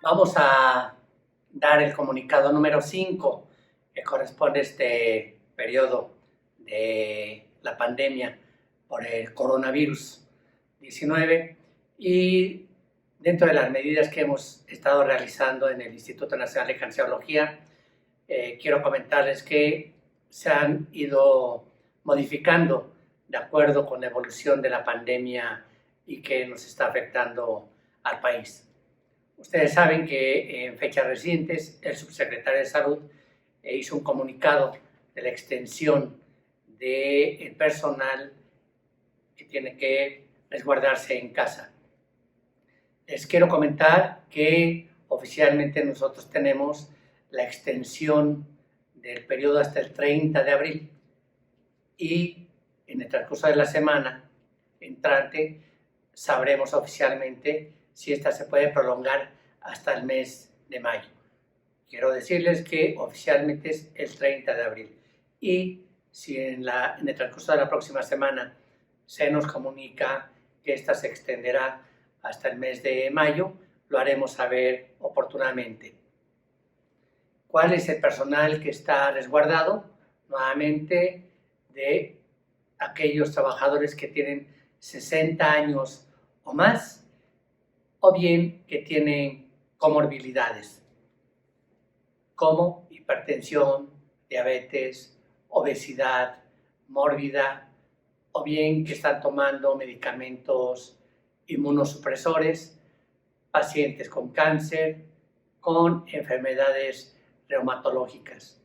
Vamos a dar el comunicado número 5, que corresponde a este periodo de la pandemia por el coronavirus 19, y dentro de las medidas que hemos estado realizando en el Instituto Nacional de Cancerología, quiero comentarles que se han ido modificando de acuerdo con la evolución de la pandemia y que nos está afectando al país. Ustedes saben que en fechas recientes el subsecretario de Salud hizo un comunicado de la extensión del personal que tiene que resguardarse en casa. Les quiero comentar que oficialmente nosotros tenemos la extensión del periodo hasta el 30 de abril y en el transcurso de la semana entrante sabremos oficialmente si esta se puede prolongar hasta el mes de mayo. Quiero decirles que oficialmente es el 30 de abril y si en el transcurso de la próxima semana se nos comunica que esta se extenderá hasta el mes de mayo, lo haremos saber oportunamente. ¿Cuál es el personal que está resguardado? Nuevamente, de aquellos trabajadores que tienen 60 años o más, o bien que tienen comorbilidades, como hipertensión, diabetes, obesidad mórbida, o bien que están tomando medicamentos inmunosupresores, pacientes con cáncer, con enfermedades reumatológicas.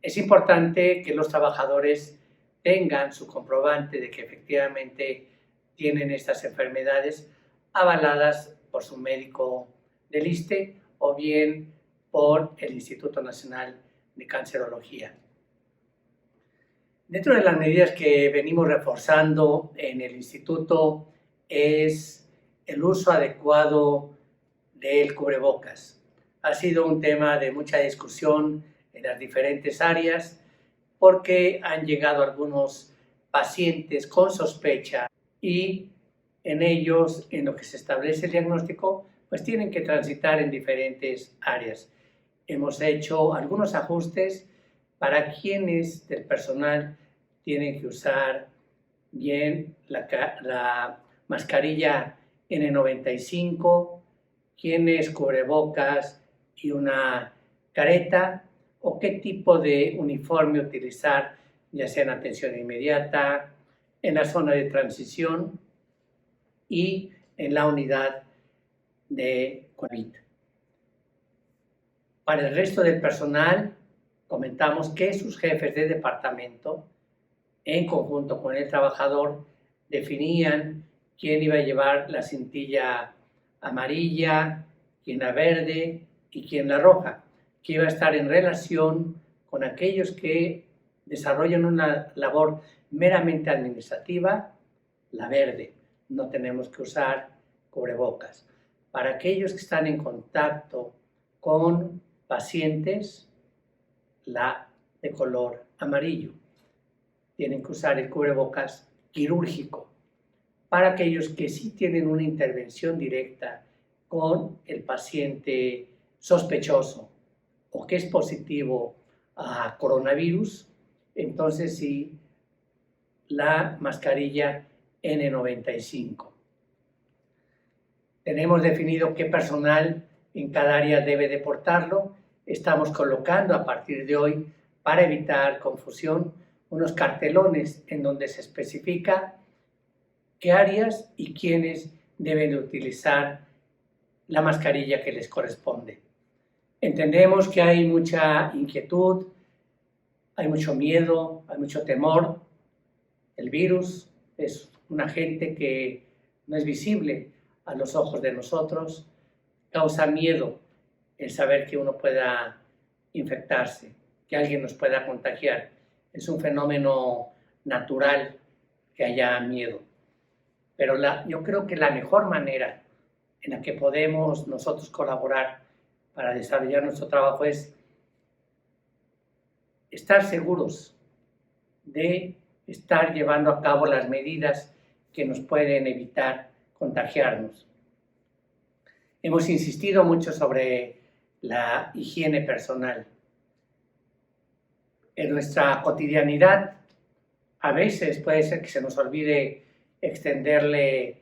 Es importante que los trabajadores tengan su comprobante de que efectivamente tienen estas enfermedades avaladas por su médico del ISSSTE o bien por el Instituto Nacional de Cancerología. Dentro de las medidas que venimos reforzando en el instituto es el uso adecuado del cubrebocas. Ha sido un tema de mucha discusión en las diferentes áreas porque han llegado algunos pacientes con sospecha y en ellos, en lo que se establece el diagnóstico, pues tienen que transitar en diferentes áreas. Hemos hecho algunos ajustes para quienes del personal tienen que usar bien la mascarilla N95, quienes cubrebocas y una careta, o qué tipo de uniforme utilizar, ya sea en atención inmediata, en la zona de transición y en la unidad de COVID. Para el resto del personal, comentamos que sus jefes de departamento, en conjunto con el trabajador, definían quién iba a llevar la cintilla amarilla, quién la verde y quién la roja, que iba a estar en relación con aquellos que desarrollan una labor meramente administrativa, la verde. No tenemos que usar cubrebocas. Para aquellos que están en contacto con pacientes, la de color amarillo. Tienen que usar el cubrebocas quirúrgico. Para aquellos que sí tienen una intervención directa con el paciente sospechoso o que es positivo a coronavirus, entonces sí, la mascarilla N95. Tenemos definido qué personal en cada área debe de portarlo. Estamos colocando a partir de hoy, para evitar confusión, unos cartelones en donde se especifica qué áreas y quiénes deben de utilizar la mascarilla que les corresponde. Entendemos que hay mucha inquietud, hay mucho miedo, hay mucho temor. El virus es un agente que no es visible a los ojos de nosotros, causa miedo el saber que uno pueda infectarse, que alguien nos pueda contagiar. Es un fenómeno natural que haya miedo. Pero yo creo que la mejor manera en la que podemos nosotros colaborar para desarrollar nuestro trabajo es estar seguros de estar llevando a cabo las medidas que nos pueden evitar contagiarnos. Hemos insistido mucho sobre la higiene personal. En nuestra cotidianidad, a veces puede ser que se nos olvide extenderle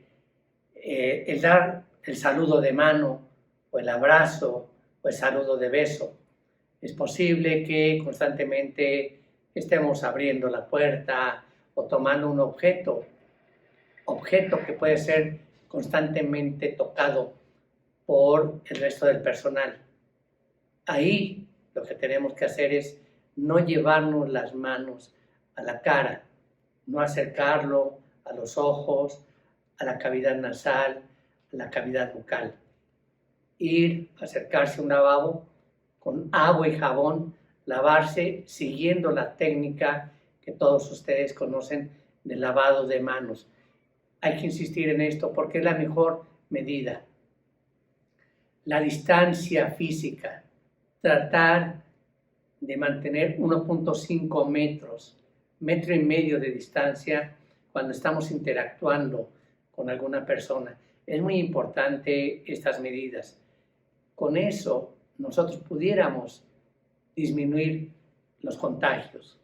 el dar el saludo de mano, o el abrazo, o el saludo de beso. Es posible que constantemente estemos abriendo la puerta o tomando un objeto que puede ser constantemente tocado por el resto del personal. Ahí lo que tenemos que hacer es no llevarnos las manos a la cara, no acercarlo a los ojos, a la cavidad nasal, a la cavidad bucal. Acercarse a un lavabo con agua y jabón, lavarse siguiendo la técnica que todos ustedes conocen del lavado de manos. Hay que insistir en esto porque es la mejor medida. La distancia física, tratar de mantener 1.5 metros, metro y medio de distancia cuando estamos interactuando con alguna persona. Es muy importante estas medidas. Con eso nosotros pudiéramos disminuir los contagios.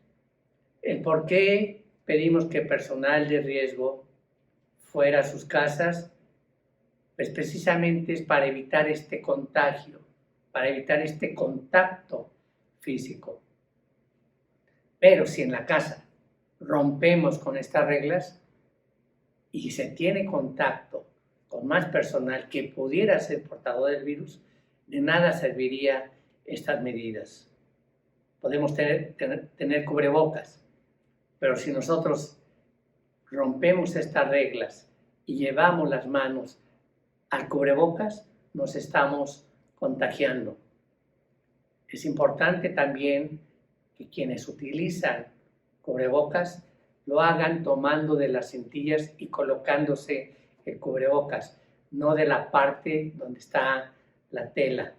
El por qué pedimos que personal de riesgo fuera a sus casas, pues precisamente es para evitar este contagio, para evitar este contacto físico. Pero si en la casa rompemos con estas reglas y se tiene contacto con más personal que pudiera ser portador del virus, de nada serviría estas medidas. Podemos tener cubrebocas, pero si nosotros rompemos estas reglas y llevamos las manos al cubrebocas, nos estamos contagiando. Es importante también que quienes utilizan cubrebocas lo hagan tomando de las cintillas y colocándose el cubrebocas, no de la parte donde está la tela,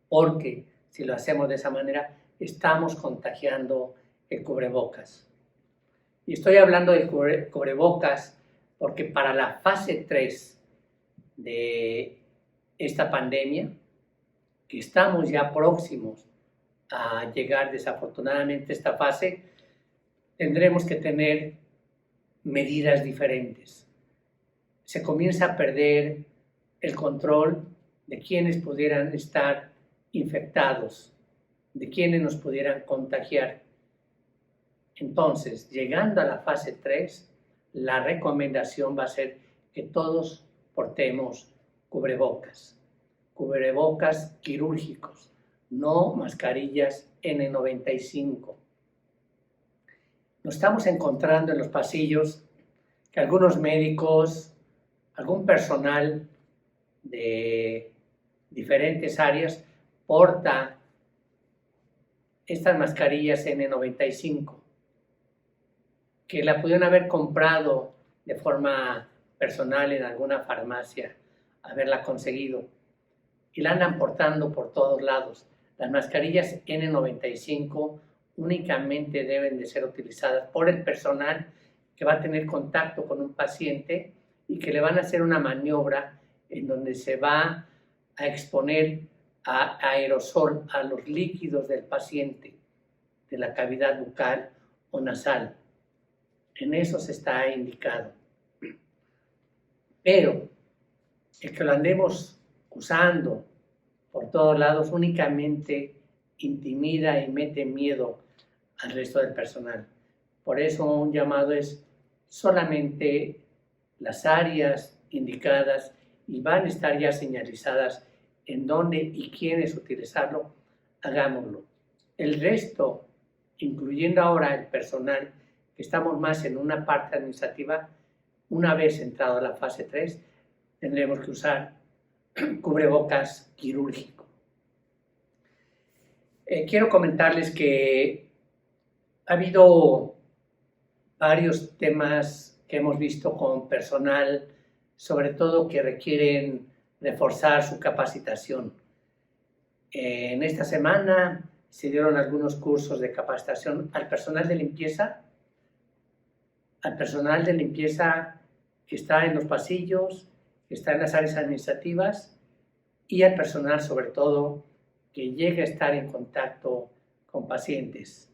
porque si lo hacemos de esa manera, estamos contagiando el cubrebocas. Y estoy hablando de cubrebocas porque para la fase 3 de esta pandemia, que estamos ya próximos a llegar desafortunadamente a esta fase, tendremos que tener medidas diferentes. Se comienza a perder el control de quienes pudieran estar infectados, de quienes nos pudieran contagiar. Entonces, llegando a la fase 3, la recomendación va a ser que todos portemos cubrebocas quirúrgicos, no mascarillas N95. Nos estamos encontrando en los pasillos que algunos médicos, algún personal de diferentes áreas porta estas mascarillas N95, que la pudieron haber comprado de forma personal en alguna farmacia, haberla conseguido, y la andan portando por todos lados. Las mascarillas N95 únicamente deben de ser utilizadas por el personal que va a tener contacto con un paciente y que le van a hacer una maniobra en donde se va a exponer a aerosol, a los líquidos del paciente, de la cavidad bucal o nasal. En eso se está indicado. Pero el que lo andemos usando por todos lados únicamente intimida y mete miedo al resto del personal. Por eso un llamado es solamente las áreas indicadas y van a estar ya señalizadas en dónde y quiénes utilizarlo, hagámoslo. El resto, incluyendo ahora el personal, que estamos más en una parte administrativa, una vez entrado a la fase 3, tendremos que usar cubrebocas quirúrgico. Quiero comentarles que ha habido varios temas que hemos visto con personal, sobre todo que requieren reforzar su capacitación. En esta semana se dieron algunos cursos de capacitación al personal de limpieza, que está en los pasillos, que está en las áreas administrativas y al personal sobre todo que llegue a estar en contacto con pacientes.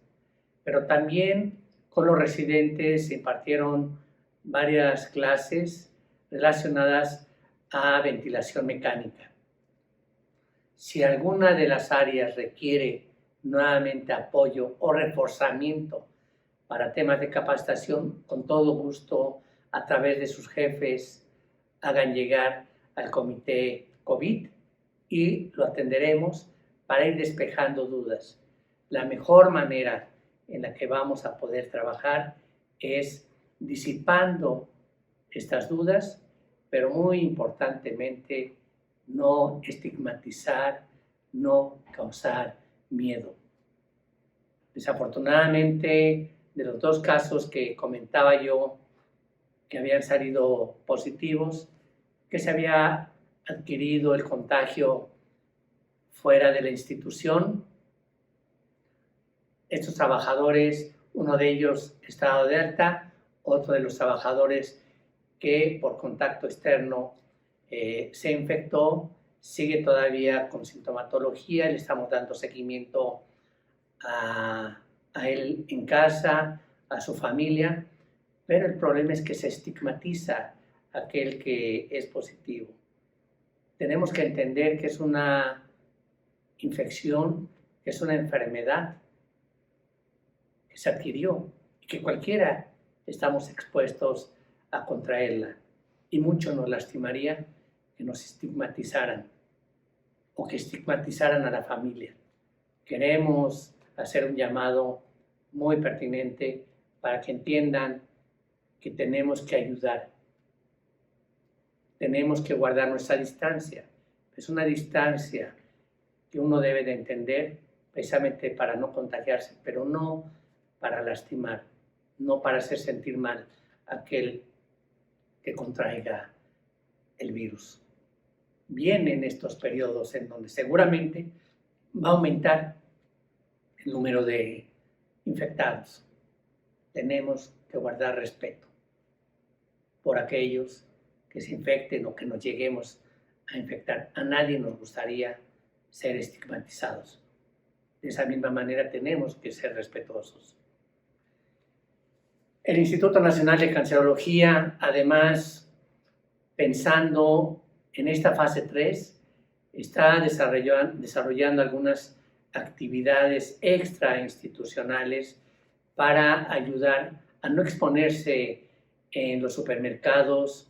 Pero también con los residentes se impartieron varias clases relacionadas a ventilación mecánica. Si alguna de las áreas requiere nuevamente apoyo o reforzamiento para temas de capacitación, con todo gusto, a través de sus jefes, hagan llegar al comité COVID y lo atenderemos para ir despejando dudas. La mejor manera en la que vamos a poder trabajar es disipando estas dudas, pero muy importantemente no estigmatizar, no causar miedo. Desafortunadamente, de los 2 casos que comentaba yo que habían salido positivos, que se había adquirido el contagio fuera de la institución. Estos trabajadores, uno de ellos estado de alta, otro de los trabajadores que por contacto externo se infectó, sigue todavía con sintomatología, le estamos dando seguimiento a él en casa, a su familia, pero el problema es que se estigmatiza a aquel que es positivo. Tenemos que entender que es una infección, que es una enfermedad que se adquirió y que cualquiera estamos expuestos a contraerla. Y mucho nos lastimaría que nos estigmatizaran o que estigmatizaran a la familia. Queremos hacer un llamado muy pertinente para que entiendan que tenemos que ayudar. Tenemos que guardar nuestra distancia. Es una distancia que uno debe de entender precisamente para no contagiarse, pero no para lastimar, no para hacer sentir mal a aquel que contraiga el virus. Vienen estos periodos en donde seguramente va a aumentar el número de infectados. Tenemos que guardar respeto por aquellos que se infecten o que nos lleguemos a infectar. A nadie nos gustaría ser estigmatizados. De esa misma manera tenemos que ser respetuosos. El Instituto Nacional de Cancerología, además, pensando en esta fase 3, está desarrollando algunas actividades extrainstitucionales para ayudar a no exponerse en los supermercados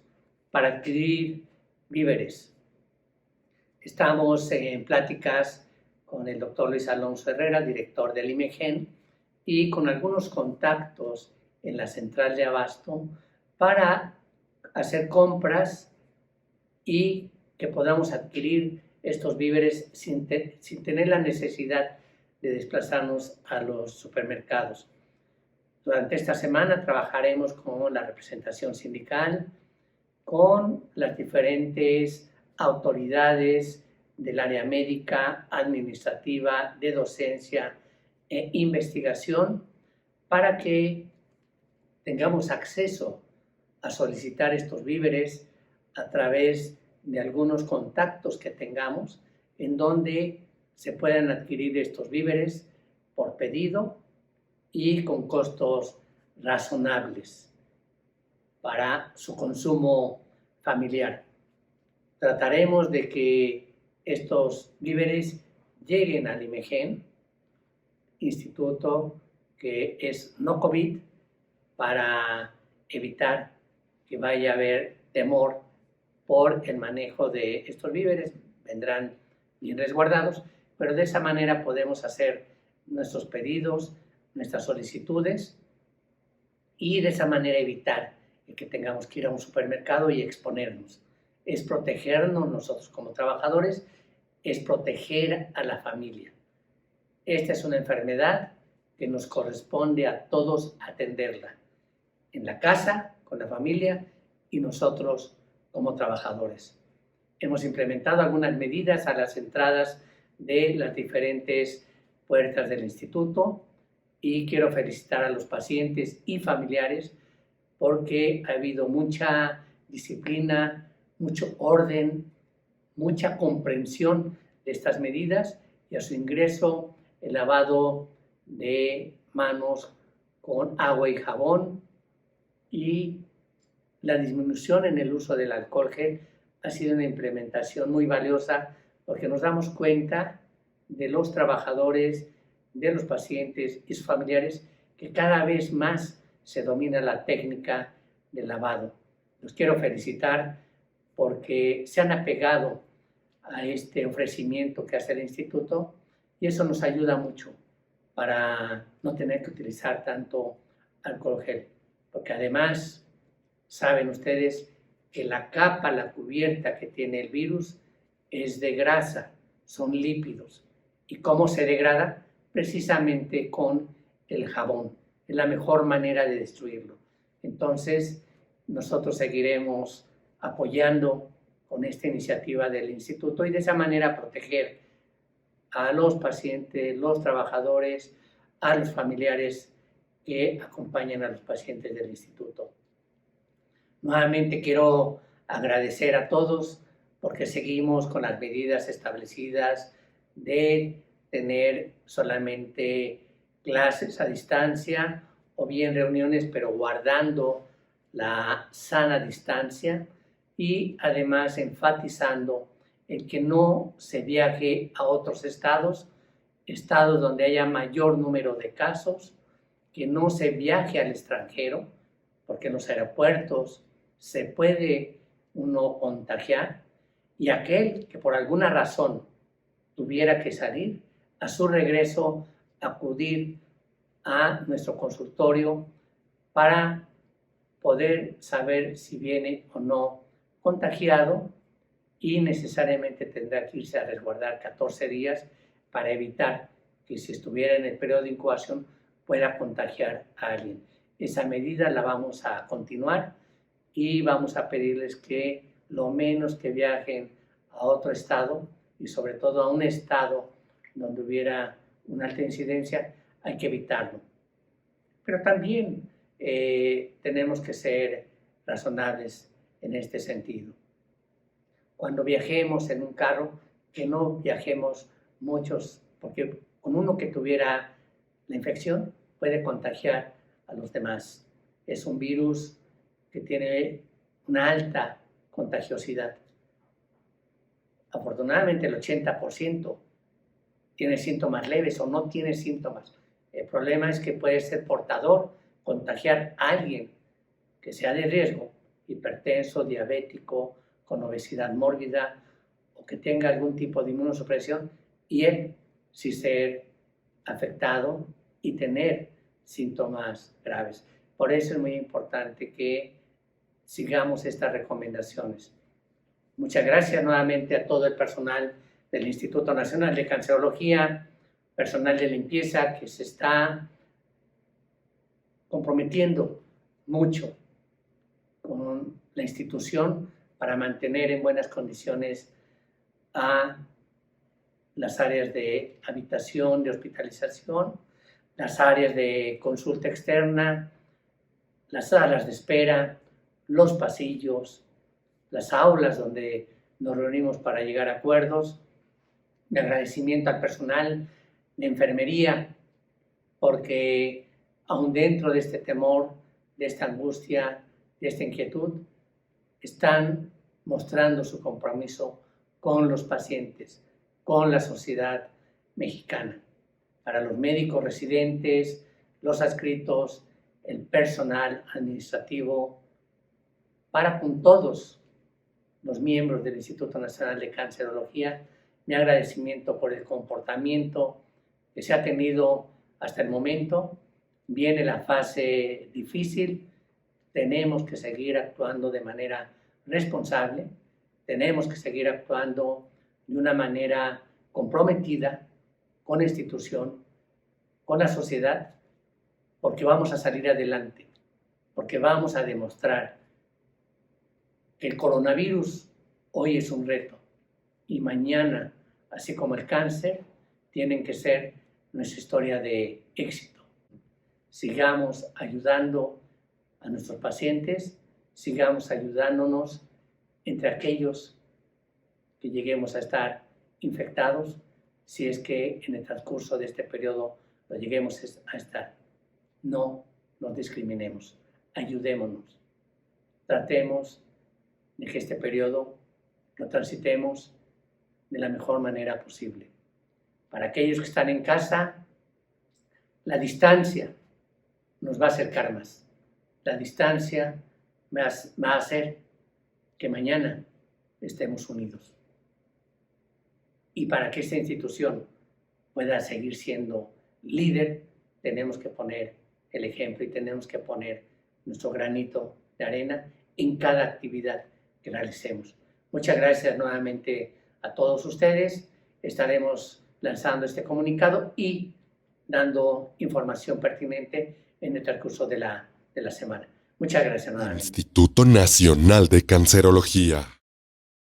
para adquirir víveres. Estamos en pláticas con el doctor Luis Alonso Herrera, director del IMEGEN, y con algunos contactos en la central de abasto para hacer compras y que podamos adquirir estos víveres sin tener la necesidad de desplazarnos a los supermercados. Durante esta semana trabajaremos con la representación sindical, con las diferentes autoridades del área médica, administrativa, de docencia e investigación, para que tengamos acceso a solicitar estos víveres a través de algunos contactos que tengamos, en donde se puedan adquirir estos víveres por pedido y con costos razonables para su consumo familiar. Trataremos de que estos víveres lleguen al IMEGEN, instituto que es no COVID, para evitar que vaya a haber temor por el manejo de estos víveres. Vendrán bien resguardados, pero de esa manera podemos hacer nuestros pedidos, nuestras solicitudes y de esa manera evitar que tengamos que ir a un supermercado y exponernos. Es protegernos nosotros como trabajadores, es proteger a la familia. Esta es una enfermedad que nos corresponde a todos atenderla, en la casa, con la familia y nosotros como trabajadores. Hemos implementado algunas medidas a las entradas de las diferentes puertas del instituto y quiero felicitar a los pacientes y familiares porque ha habido mucha disciplina, mucho orden, mucha comprensión de estas medidas y a su ingreso el lavado de manos con agua y jabón y la disminución en el uso del alcohol gel ha sido una implementación muy valiosa porque nos damos cuenta de los trabajadores, de los pacientes y sus familiares que cada vez más se domina la técnica del lavado. Los quiero felicitar porque se han apegado a este ofrecimiento que hace el instituto y eso nos ayuda mucho para no tener que utilizar tanto alcohol gel, porque además saben ustedes que la capa, la cubierta que tiene el virus es de grasa, son lípidos. ¿Y cómo se degrada? Precisamente con el jabón. Es la mejor manera de destruirlo. Entonces, nosotros seguiremos apoyando con esta iniciativa del instituto y de esa manera proteger a los pacientes, los trabajadores, a los familiares que acompañan a los pacientes del instituto. Nuevamente quiero agradecer a todos porque seguimos con las medidas establecidas de tener solamente clases a distancia o bien reuniones, pero guardando la sana distancia y además enfatizando el que no se viaje a otros estados donde haya mayor número de casos, que no se viaje al extranjero, porque en los aeropuertos se puede uno contagiar, y aquel que por alguna razón tuviera que salir, a su regreso acudir a nuestro consultorio para poder saber si viene o no contagiado y necesariamente tendrá que irse a resguardar 14 días para evitar que si estuviera en el periodo de incubación pueda contagiar a alguien. Esa medida la vamos a continuar y vamos a pedirles que lo menos que viajen a otro estado y sobre todo a un estado donde hubiera una alta incidencia, hay que evitarlo. Pero también tenemos que ser razonables en este sentido. Cuando viajemos en un carro, que no viajemos muchos, porque con uno que tuviera la infección puede contagiar a los demás. Es un virus que tiene una alta contagiosidad. Afortunadamente el 80% tiene síntomas leves o no tiene síntomas. El problema es que puede ser portador, contagiar a alguien que sea de riesgo, hipertenso, diabético, con obesidad mórbida o que tenga algún tipo de inmunosupresión y él sí ser afectado y tener síntomas graves. Por eso es muy importante que sigamos estas recomendaciones. Muchas gracias nuevamente a todo el personal del Instituto Nacional de Cancerología, personal de limpieza que se está comprometiendo mucho con la institución para mantener en buenas condiciones a las áreas de habitación, de hospitalización, las áreas de consulta externa, las salas de espera, los pasillos, las aulas donde nos reunimos para llegar a acuerdos. Mi agradecimiento al personal de enfermería, porque aún dentro de este temor, de esta angustia, de esta inquietud, están mostrando su compromiso con los pacientes, con la sociedad mexicana. Para los médicos residentes, los adscritos, el personal administrativo, para con todos los miembros del Instituto Nacional de Cancerología, mi agradecimiento por el comportamiento que se ha tenido hasta el momento. Viene la fase difícil, tenemos que seguir actuando de manera responsable, tenemos que seguir actuando de una manera comprometida con la institución, con la sociedad, porque vamos a salir adelante, porque vamos a demostrar que el coronavirus hoy es un reto y mañana, así como el cáncer, tienen que ser nuestra historia de éxito. Sigamos ayudando a nuestros pacientes, sigamos ayudándonos entre aquellos que lleguemos a estar infectados si es que en el transcurso de este periodo lo lleguemos a estar. No nos discriminemos, ayudémonos, tratemos de que este periodo lo transitemos de la mejor manera posible. Para aquellos que están en casa, la distancia nos va a acercar más. La distancia va a hacer que mañana estemos unidos. Y para que esta institución pueda seguir siendo líder, tenemos que poner el ejemplo y tenemos que poner nuestro granito de arena en cada actividad que realicemos. Muchas gracias nuevamente a todos ustedes. Estaremos lanzando este comunicado y dando información pertinente en el transcurso de la semana. Muchas gracias nuevamente. Instituto Nacional de Cancerología.